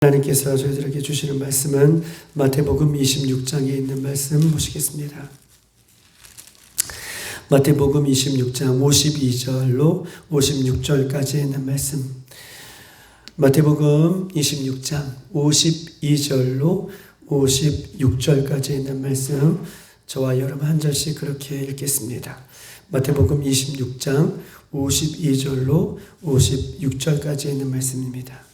하나님께서 저희들에게 주시는 말씀은 마태복음 26장에 있는 말씀 보시겠습니다. 마태복음 26장 52절로 56절까지 있는 말씀. 마태복음 26장 52절로 56절까지 있는 말씀, 저와 여러분 한 절씩 그렇게 읽겠습니다. 마태복음 26장 52절로 56절까지 있는 말씀입니다.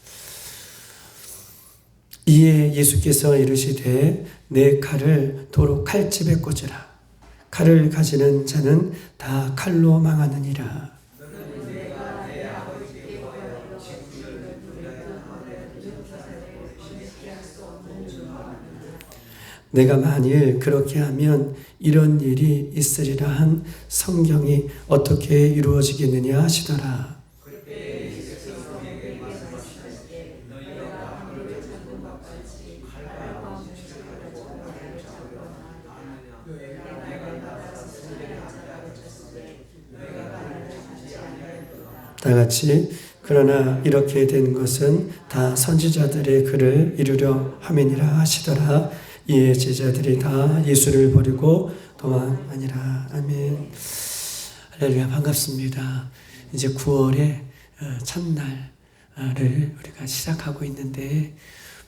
이에 예수께서 이르시되 내 칼을 도로 칼집에 꽂으라. 칼을 가지는 자는 다 칼로 망하느니라. 내가 만일 그렇게 하면 이런 일이 있으리라 한 성경이 어떻게 이루어지겠느냐 하시더라. 다 같이 그러나 이렇게 된 것은 다 선지자들의 글을 이루려 함이니라 하시더라. 이에 제자들이 다 예수를 버리고 도망하니라. 아멘. 할렐루야. 반갑습니다. 이제 9월의 첫날을 우리가 시작하고 있는데,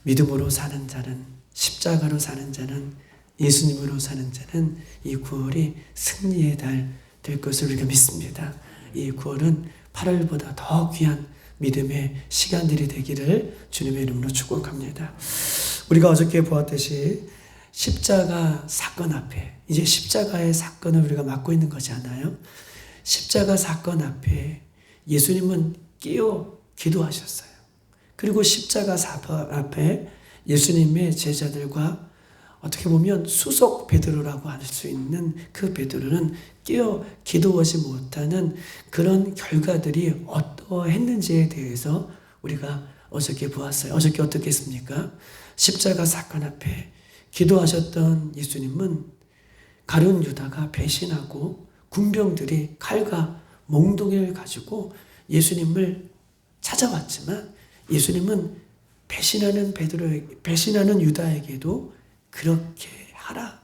믿음으로 사는 자는, 십자가로 사는 자는, 예수님으로 사는 자는 이 9월이 승리의 달 될 것을 우리가 믿습니다. 이 9월은 8월보다 더 귀한 믿음의 시간들이 되기를 주님의 이름으로 축복합니다. 우리가 어저께 보았듯이 십자가 사건 앞에, 이제 십자가의 사건을 우리가 맡고 있는 거지 않아요? 십자가 사건 앞에 예수님은 끼어 기도하셨어요. 그리고 십자가 사건 앞에 예수님의 제자들과 어떻게 보면 수석 베드로라고 할 수 있는 그 베드로는 끼어 기도하지 못하는 그런 결과들이 어떠했는지에 대해서 우리가 어저께 보았어요. 어저께 어떻게 했습니까? 십자가 사건 앞에 기도하셨던 예수님은 가룟 유다가 배신하고 군병들이 칼과 몽둥이를 가지고 예수님을 찾아왔지만, 예수님은 배신하는 유다에게도 그렇게 하라,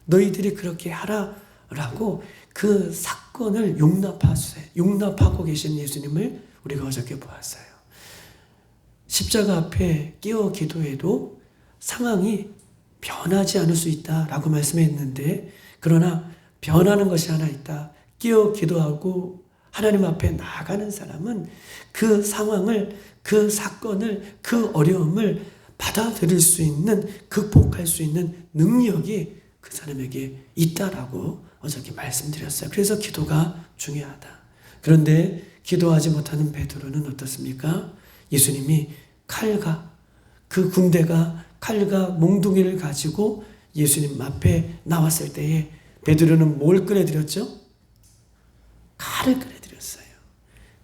너희들이 그렇게 하라라고 그 사건을 용납하고 계신 예수님을 우리가 어저께 보았어요. 십자가 앞에 끼어 기도해도 상황이 변하지 않을 수 있다라고 말씀했는데, 그러나 변하는 것이 하나 있다. 끼어 기도하고 하나님 앞에 나아가는 사람은 그 상황을, 그 사건을, 그 어려움을 받아들일 수 있는, 극복할 수 있는 능력이 그 사람에게 있다라고 어저께 말씀드렸어요. 그래서 기도가 중요하다. 그런데 기도하지 못하는 베드로는 어떻습니까? 예수님이 그 군대가 칼과 몽둥이를 가지고 예수님 앞에 나왔을 때에 베드로는 뭘 꺼내드렸죠? 칼을 꺼내드렸어요.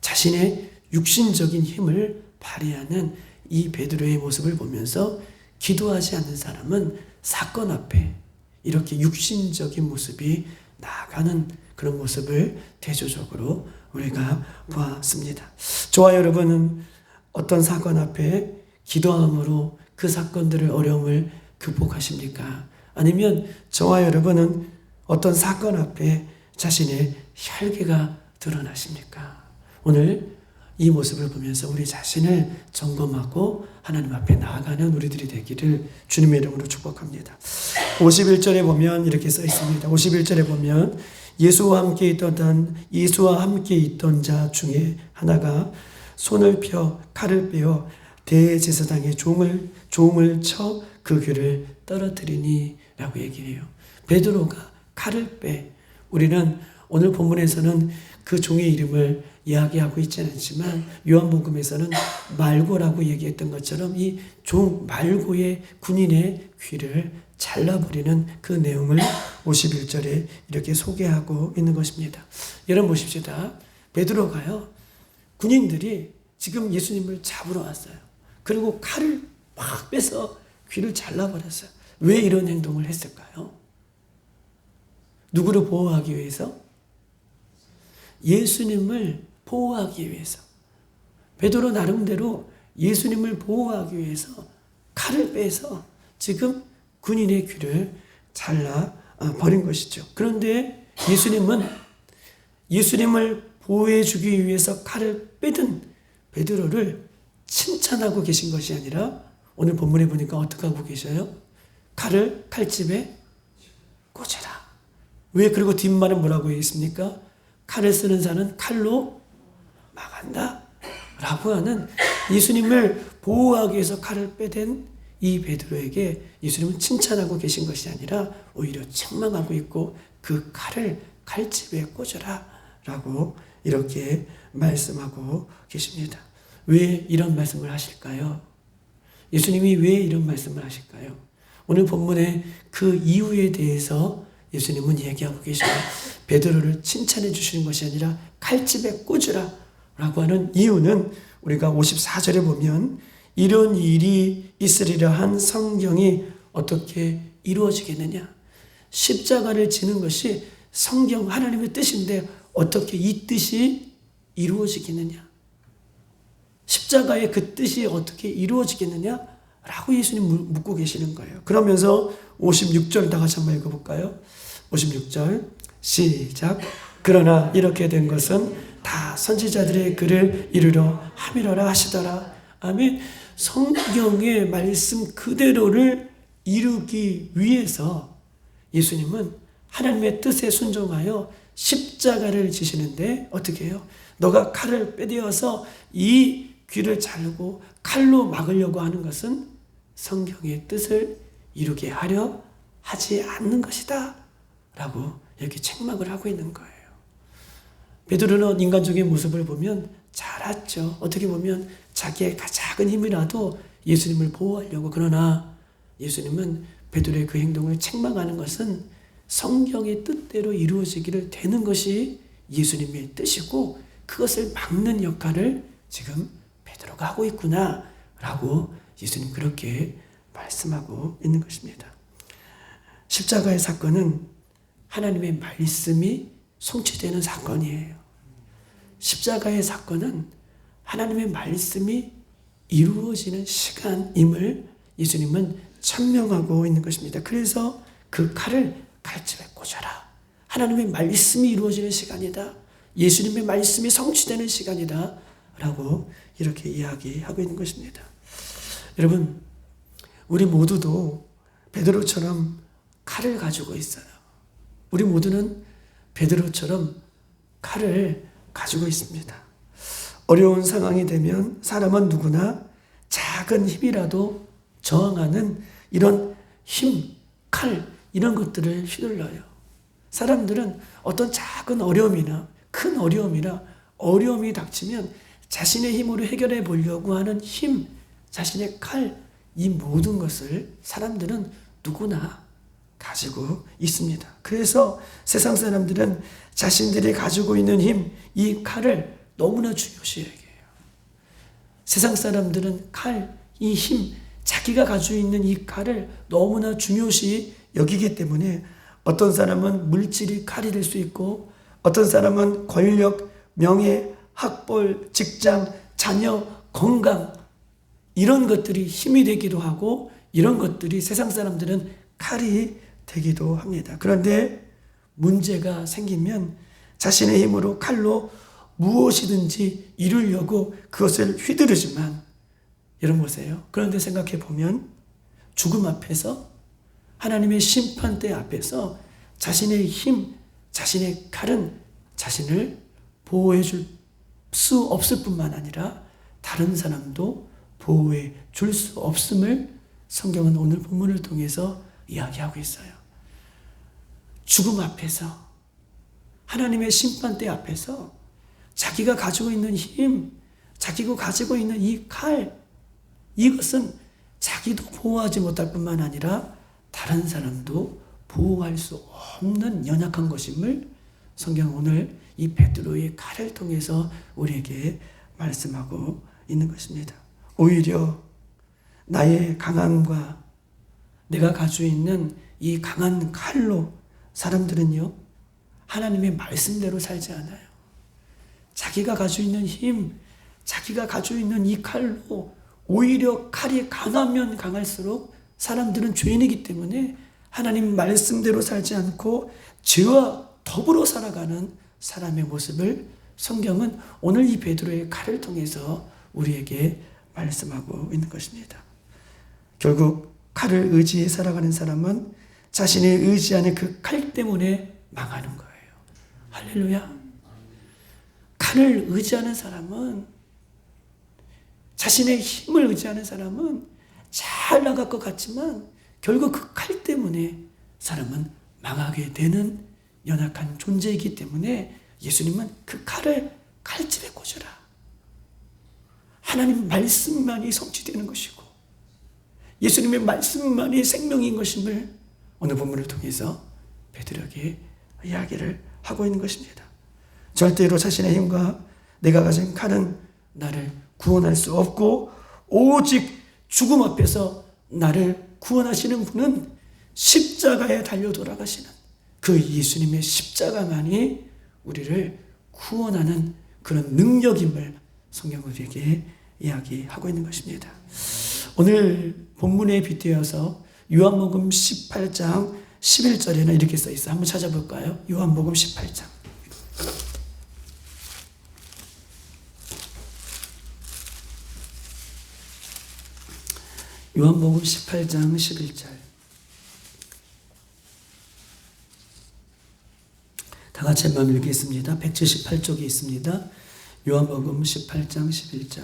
자신의 육신적인 힘을 발휘하는 이 베드로의 모습을 보면서 기도하지 않는 사람은 사건 앞에 이렇게 육신적인 모습이 나아가는 그런 모습을 대조적으로 우리가 보았습니다. 저와 여러분은 어떤 사건 앞에 기도함으로 그 사건들을, 어려움을 극복하십니까? 아니면 저와 여러분은 어떤 사건 앞에 자신의 혈기가 드러나십니까? 오늘 이 모습을 보면서 우리 자신을 점검하고 하나님 앞에 나아가는 우리들이 되기를 주님의 이름으로 축복합니다. 51절에 보면 이렇게 써 있습니다. 51절에 보면 예수와 함께 있던 자 중에 하나가 손을 펴 칼을 빼어 대제사장의 종을 쳐 그 귀를 떨어뜨리니 라고 얘기해요. 베드로가 칼을 빼, 우리는 오늘 본문에서는 그 종의 이름을 이야기하고 있지는 않지만 요한복음에서는 말고라고 얘기했던 것처럼 이 종 말고의 군인의 귀를 잘라버리는 그 내용을 51절에 이렇게 소개하고 있는 것입니다. 여러분 보십시다. 베드로가요, 군인들이 지금 예수님을 잡으러 왔어요. 그리고 칼을 막 빼서 귀를 잘라버렸어요. 왜 이런 행동을 했을까요? 누구를 보호하기 위해서? 예수님을 보호하기 위해서. 베드로 나름대로 예수님을 보호하기 위해서 칼을 빼서 지금 군인의 귀를 잘라 버린 것이죠. 그런데 예수님을 보호해 주기 위해서 칼을 빼든 베드로를 칭찬하고 계신 것이 아니라 오늘 본문에 보니까 어떻게 하고 계셔요? 칼을 칼집에 꽂아라. 왜? 그리고 뒷말은 뭐라고 했습니까? 칼을 쓰는 자는 칼로 망한다 라고 하는, 예수님을 보호하기 위해서 칼을 빼댄 이 베드로에게 예수님은 칭찬하고 계신 것이 아니라 오히려 책망하고 있고 그 칼을 칼집에 꽂아라 라고 이렇게 말씀하고 계십니다. 왜 이런 말씀을 하실까요? 예수님이 왜 이런 말씀을 하실까요? 오늘 본문의 그 이유에 대해서 예수님은 얘기하고 계시고 베드로를 칭찬해 주시는 것이 아니라 칼집에 꽂으라 라고 하는 이유는 우리가 54절에 보면 이런 일이 있으리라 한 성경이 어떻게 이루어지겠느냐. 십자가를 지는 것이 성경 하나님의 뜻인데 어떻게 이 뜻이 이루어지겠느냐. 십자가의 그 뜻이 어떻게 이루어지겠느냐 라고 예수님 묻고 계시는 거예요. 그러면서 56절 다 같이 한번 읽어볼까요? 56절 시작. 그러나 이렇게 된 것은 다 선지자들의 글을 이루려 함이로라 하시더라. 아멘. 성경의 말씀 그대로를 이루기 위해서 예수님은 하나님의 뜻에 순종하여 십자가를 지시는데 어떻게 해요? 너가 칼을 빼대어서 이 귀를 자르고 칼로 막으려고 하는 것은 성경의 뜻을 이루게 하려 하지 않는 것이다 라고 이렇게 책망을 하고 있는 거예요. 베드로는 인간적인 모습을 보면 잘 알았죠. 어떻게 보면 자기의 작은 힘이라도 예수님을 보호하려고. 그러나 예수님은 베드로의 그 행동을 책망하는 것은 성경의 뜻대로 이루어지기를 되는 것이 예수님의 뜻이고 그것을 막는 역할을 지금 베드로가 하고 있구나 라고 예수님 그렇게 말씀하고 있는 것입니다. 십자가의 사건은 하나님의 말씀이 성취되는 사건이에요. 십자가의 사건은 하나님의 말씀이 이루어지는 시간임을 예수님은 천명하고 있는 것입니다. 그래서 그 칼을 칼집에 꽂아라. 하나님의 말씀이 이루어지는 시간이다. 예수님의 말씀이 성취되는 시간이다 라고 이렇게 이야기하고 있는 것입니다. 여러분, 우리 모두도 베드로처럼 칼을 가지고 있어요. 우리 모두는 베드로처럼 칼을 가지고 있습니다. 어려운 상황이 되면 사람은 누구나 작은 힘이라도 저항하는 이런 힘, 칼 이런 것들을 휘둘러요. 사람들은 어떤 작은 어려움이나 큰 어려움이나 어려움이 닥치면 자신의 힘으로 해결해 보려고 하는 힘, 자신의 칼, 이 모든 것을 사람들은 누구나 가지고 있습니다. 그래서 세상 사람들은 자신들이 가지고 있는 힘, 이 칼을 너무나 중요시 여겨요. 세상 사람들은 칼, 이 힘, 자기가 가지고 있는 이 칼을 너무나 중요시 여기기 때문에 어떤 사람은 물질이 칼이 될 수 있고 어떤 사람은 권력, 명예, 학벌, 직장, 자녀, 건강 이런 것들이 힘이 되기도 하고 이런 것들이 세상 사람들은 칼이 되기도 합니다. 그런데 문제가 생기면 자신의 힘으로 칼로 무엇이든지 이루려고 그것을 휘두르지만 여러분 보세요. 그런데 생각해 보면 죽음 앞에서 하나님의 심판대 앞에서 자신의 힘, 자신의 칼은 자신을 보호해 줄 수 없을 뿐만 아니라 다른 사람도 보호해 줄 수 없음을 성경은 오늘 본문을 통해서 이야기하고 있어요. 죽음 앞에서 하나님의 심판대 앞에서 자기가 가지고 있는 힘, 자기가 가지고 있는 이 칼, 이것은 자기도 보호하지 못할 뿐만 아니라 다른 사람도 보호할 수 없는 연약한 것임을 성경은 오늘 이 베드로의 칼을 통해서 우리에게 말씀하고 있는 것입니다. 오히려 나의 강함과 내가 가지고 있는 이 강한 칼로 사람들은요, 하나님의 말씀대로 살지 않아요. 자기가 가지고 있는 힘, 자기가 가지고 있는 이 칼로 오히려 칼이 강하면 강할수록 사람들은 죄인이기 때문에 하나님 말씀대로 살지 않고 죄와 더불어 살아가는 사람의 모습을 성경은 오늘 이 베드로의 칼을 통해서 우리에게 말씀하고 있는 것입니다. 결국 칼을 의지해 살아가는 사람은 자신이 의지하는 그 칼 때문에 망하는 거예요. 할렐루야. 칼을 의지하는 사람은, 자신의 힘을 의지하는 사람은 잘 나갈 것 같지만 결국 그 칼 때문에 사람은 망하게 되는 연약한 존재이기 때문에 예수님은 그 칼을 칼집에 꽂으라. 하나님 말씀만이 성취되는 것이고 예수님의 말씀만이 생명인 것임을 오늘 본문을 통해서 베드로에게 이야기를 하고 있는 것입니다. 절대로 자신의 힘과 내가 가진 칼은 나를 구원할 수 없고 오직 죽음 앞에서 나를 구원하시는 분은 십자가에 달려 돌아가시는 그 예수님의 십자가만이 우리를 구원하는 그런 능력임을 성경은 우리에게 이야기하고 있는 것입니다. 오늘 본문에 빗대어서 요한복음 18장 11절에는 이렇게 써 있어요. 한번 찾아볼까요? 요한복음 18장. 요한복음 18장 11절. 다 같이 한번 읽겠습니다. 178쪽에 있습니다. 요한복음 18장 11절.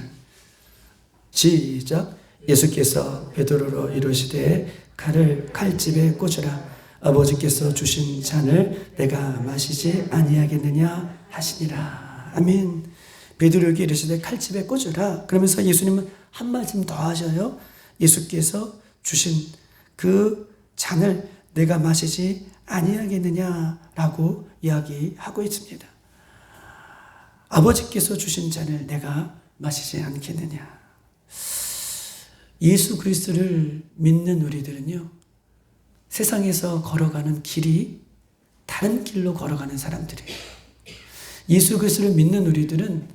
시작. 예수께서 베드로로 이르시되 칼을 칼집에 꽂으라. 아버지께서 주신 잔을 내가 마시지 아니하겠느냐 하시니라. 아멘. 베드로에게 이르시되 칼집에 꽂으라. 그러면서 예수님은 한 말씀 더 하셔요. 예수께서 주신 그 잔을 내가 마시지 아니하겠느냐라고 이야기하고 있습니다. 아버지께서 주신 잔을 내가 마시지 않겠느냐. 예수 그리스도를 믿는 우리들은요, 세상에서 걸어가는 길이 다른 길로 걸어가는 사람들이에요. 예수 그리스도를 믿는 우리들은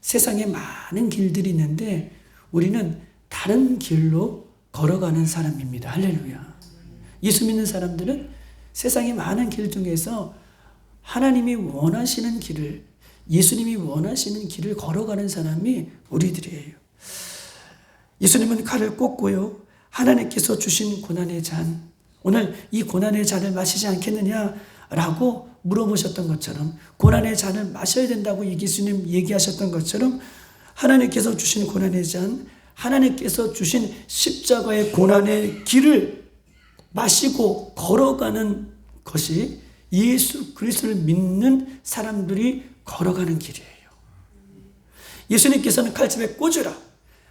세상에 많은 길들이 있는데 우리는 다른 길로 걸어가는 사람입니다. 할렐루야. 예수 믿는 사람들은 세상의 많은 길 중에서 하나님이 원하시는 길을, 예수님이 원하시는 길을 걸어가는 사람이 우리들이에요. 예수님은 칼을 꽂고요, 하나님께서 주신 고난의 잔, 오늘 이 고난의 잔을 마시지 않겠느냐라고 물어보셨던 것처럼, 고난의 잔을 마셔야 된다고 예수님 얘기하셨던 것처럼 하나님께서 주신 고난의 잔, 하나님께서 주신 십자가의 고난의 길을 마시고 걸어가는 것이 예수 그리스도를 믿는 사람들이 걸어가는 길이에요. 예수님께서는 칼집에 꽂으라.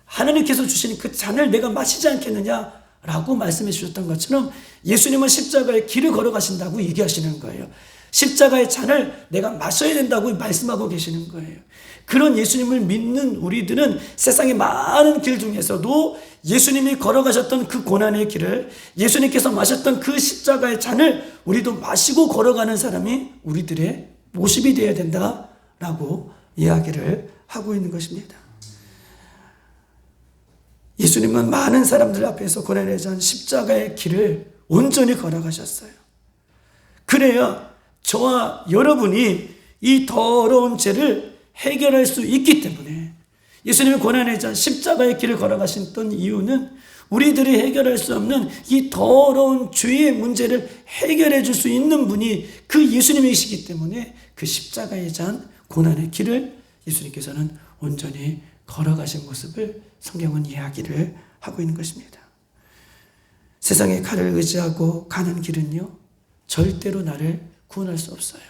하나님께서 주신 그 잔을 내가 마시지 않겠느냐라고 말씀해 주셨던 것처럼 예수님은 십자가의 길을 걸어가신다고 얘기하시는 거예요. 십자가의 잔을 내가 마셔야 된다고 말씀하고 계시는 거예요. 그런 예수님을 믿는 우리들은 세상의 많은 길 중에서도 예수님이 걸어가셨던 그 고난의 길을, 예수님께서 마셨던 그 십자가의 잔을 우리도 마시고 걸어가는 사람이 우리들의 모습이 되어야 된다라고 이야기를 하고 있는 것입니다. 예수님은 많은 사람들 앞에서 고난의 잔 십자가의 길을 온전히 걸어가셨어요. 그래야 저와 여러분이 이 더러운 죄를 해결할 수 있기 때문에, 예수님이 고난의 잔 십자가의 길을 걸어가셨던 이유는 우리들이 해결할 수 없는 이 더러운 죄의 문제를 해결해 줄 수 있는 분이 그 예수님이시기 때문에 그 십자가의 잔 고난의 길을 예수님께서는 온전히 걸어가신 모습을 성경은 이야기를 하고 있는 것입니다. 세상의 칼을 의지하고 가는 길은요, 절대로 나를 구원할 수 없어요.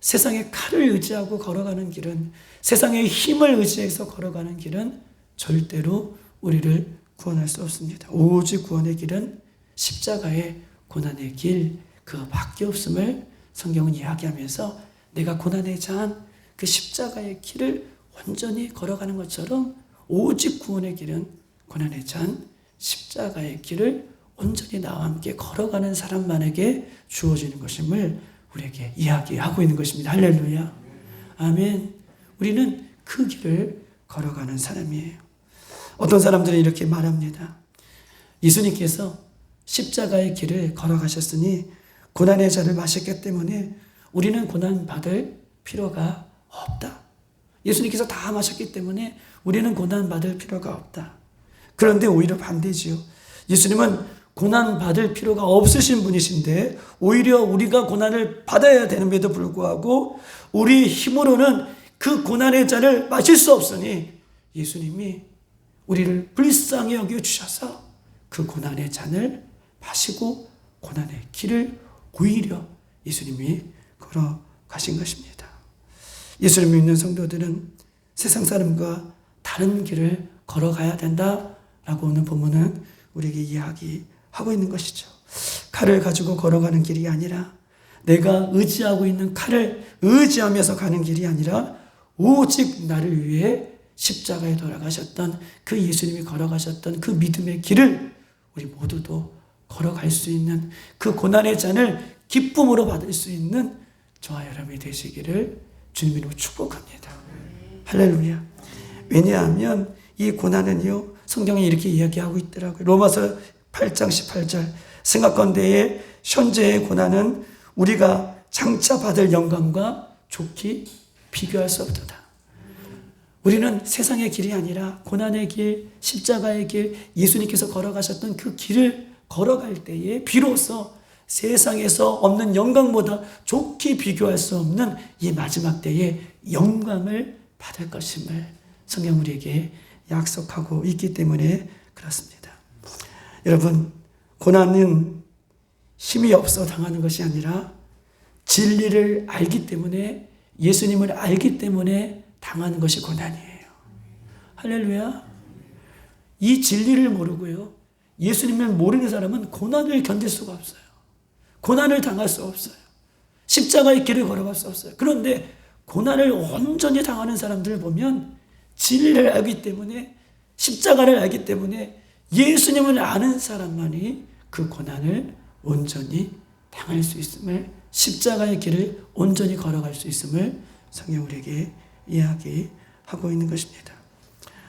세상의 칼을 의지하고 걸어가는 길은, 세상의 힘을 의지해서 걸어가는 길은 절대로 우리를 구원할 수 없습니다. 오직 구원의 길은 십자가의 고난의 길, 그 밖에 없음을 성경은 이야기하면서 내가 고난의 잔, 그 십자가의 길을 온전히 걸어가는 것처럼 오직 구원의 길은 고난의 잔, 십자가의 길을 온전히 나와 함께 걸어가는 사람만에게 주어지는 것임을 우리에게 이야기하고 있는 것입니다. 할렐루야. 아멘. 우리는 그 길을 걸어가는 사람이에요. 어떤 사람들은 이렇게 말합니다. 예수님께서 십자가의 길을 걸어가셨으니 고난의 잔을 마셨기 때문에 우리는 고난 받을 필요가 없다. 예수님께서 다 마셨기 때문에 우리는 고난 받을 필요가 없다. 그런데 오히려 반대지요. 예수님은 고난 받을 필요가 없으신 분이신데 오히려 우리가 고난을 받아야 되는데도 불구하고 우리 힘으로는 그 고난의 잔을 마실 수 없으니 예수님이 우리를 불쌍히 여겨주셔서 그 고난의 잔을 마시고 고난의 길을 오히려 예수님이 걸어가신 것입니다. 예수를 믿는 성도들은 세상 사람과 다른 길을 걸어가야 된다라고 오늘 본문은 우리에게 이야기하고 있는 것이죠. 칼을 가지고 걸어가는 길이 아니라 내가 의지하고 있는 칼을 의지하면서 가는 길이 아니라 오직 나를 위해 십자가에 돌아가셨던 그 예수님이 걸어가셨던 그 믿음의 길을 우리 모두도 걸어갈 수 있는 그 고난의 잔을 기쁨으로 받을 수 있는 저와 여러분이 되시기를 주님으로 축복합니다. 할렐루야. 왜냐하면 이 고난은요, 성경에 이렇게 이야기하고 있더라고요. 로마서 8장 18절. 생각건대의 현재의 고난은 우리가 장차 받을 영광과 좋게 비교할 수 없도다. 우리는 세상의 길이 아니라 고난의 길, 십자가의 길, 예수님께서 걸어가셨던 그 길을 걸어갈 때에 비로소 세상에서 없는 영광보다 좋게 비교할 수 없는 이 마지막 때에 영광을 받을 것임을 성경 우리에게 약속하고 있기 때문에 그렇습니다. 여러분, 고난은 힘이 없어 당하는 것이 아니라 진리를 알기 때문에, 예수님을 알기 때문에 당하는 것이 고난이에요. 할렐루야. 이 진리를 모르고요, 예수님을 모르는 사람은 고난을 견딜 수가 없어요. 고난을 당할 수 없어요. 십자가의 길을 걸어갈 수 없어요. 그런데 고난을 온전히 당하는 사람들을 보면 진리를 알기 때문에, 십자가를 알기 때문에 예수님을 아는 사람만이 그 고난을 온전히 당할 수 있음을, 십자가의 길을 온전히 걸어갈 수 있음을 성경 우리에게 이야기하고 있는 것입니다.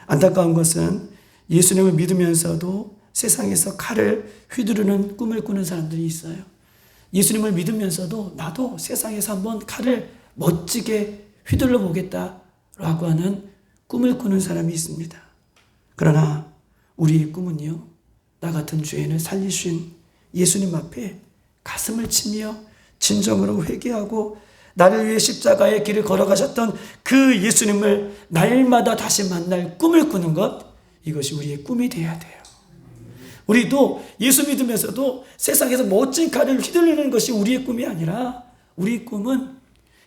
안타까운 것은 예수님을 믿으면서도 세상에서 칼을 휘두르는 꿈을 꾸는 사람들이 있어요. 예수님을 믿으면서도 나도 세상에서 한번 칼을 멋지게 휘둘러 보겠다라고 하는 꿈을 꾸는 사람이 있습니다. 그러나 우리의 꿈은요, 나 같은 죄인을 살리신 예수님 앞에 가슴을 치며 진정으로 회개하고 나를 위해 십자가의 길을 걸어가셨던 그 예수님을 날마다 다시 만날 꿈을 꾸는 것, 이것이 우리의 꿈이 되어야 돼요. 우리도 예수 믿으면서도 세상에서 멋진 칼을 휘둘리는 것이 우리의 꿈이 아니라, 우리의 꿈은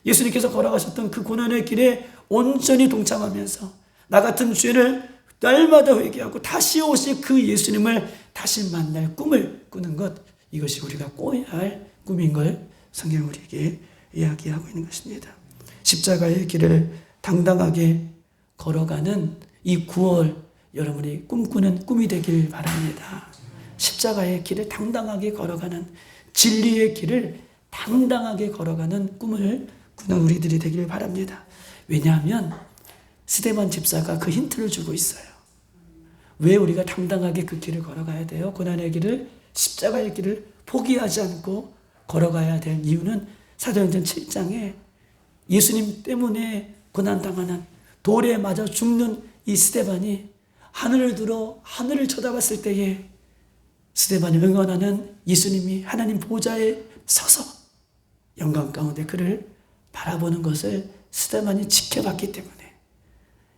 예수님께서 걸어가셨던 그 고난의 길에 온전히 동참하면서 나 같은 죄를 날마다 회개하고 다시 오실 그 예수님을 다시 만날 꿈을 꾸는 것, 이것이 우리가 꿔야 할 꿈인 걸 성경 우리에게 이야기하고 있는 것입니다. 십자가의 길을 당당하게 걸어가는 이 9월, 여러분이 꿈꾸는 꿈이 되길 바랍니다. 십자가의 길을 당당하게 걸어가는, 진리의 길을 당당하게 걸어가는 꿈을 꾸는 우리들이 되길 바랍니다. 왜냐하면 스데반 집사가 그 힌트를 주고 있어요. 왜 우리가 당당하게 그 길을 걸어가야 돼요? 고난의 길을, 십자가의 길을 포기하지 않고 걸어가야 될 이유는 사도행전 7장에 예수님 때문에 고난당하는, 돌에 맞아 죽는 이 스데반이 하늘을 들어 하늘을 쳐다봤을 때에 스데반을 응원하는 예수님이 하나님 보좌에 서서 영광 가운데 그를 바라보는 것을 스데반이 지켜봤기 때문에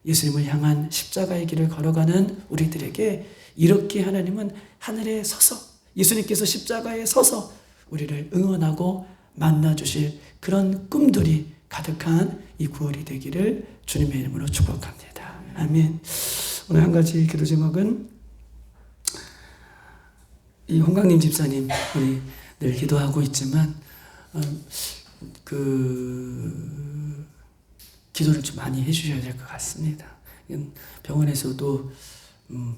예수님을 향한 십자가의 길을 걸어가는 우리들에게 이렇게 하나님은 하늘에 서서, 예수님께서 십자가에 서서 우리를 응원하고 만나주실 그런 꿈들이 가득한 이 9월이 되기를 주님의 이름으로 축복합니다. 아멘. 오늘 한 가지 기도 제목은 이 홍강림 집사님, 우리 늘 기도하고 있지만 기도를 좀 많이 해주셔야 될 것 같습니다. 병원에서도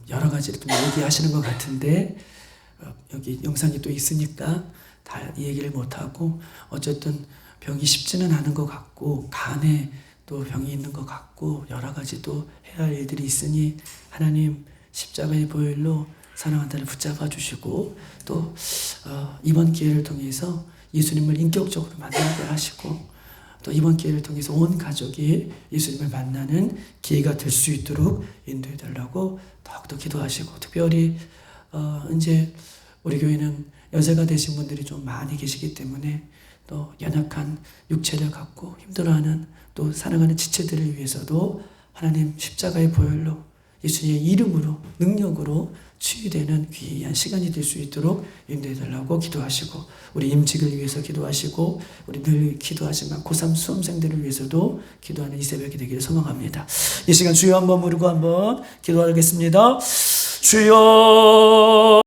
여러 가지를 좀 얘기하시는 것 같은데 여기 영상이 또 있으니까 다 얘기를 못하고, 어쨌든 병이 쉽지는 않은 것 같고 간에 또 병이 있는 것 같고 여러 가지 또 해야 할 일들이 있으니 하나님 십자가의 보혈로 사랑한다를 붙잡아 주시고 또 이번 기회를 통해서 예수님을 인격적으로 만나게 하시고 또 이번 기회를 통해서 온 가족이 예수님을 만나는 기회가 될 수 있도록 인도해 달라고 더욱더 기도하시고 특별히 이제 우리 교회는 연세가 되신 분들이 좀 많이 계시기 때문에 또 연약한 육체를 갖고 힘들어하는 또 사랑하는 지체들을 위해서도 하나님 십자가의 보혈로 예수님의 이름으로 능력으로 치유되는 귀한 시간이 될 수 있도록 인도해 달라고 기도하시고 우리 임직을 위해서 기도하시고 우리 늘 기도하지만 고3 수험생들을 위해서도 기도하는 이 새벽이 되기를 소망합니다. 이 시간 주여 한번 부르고 한번 기도하겠습니다. 주여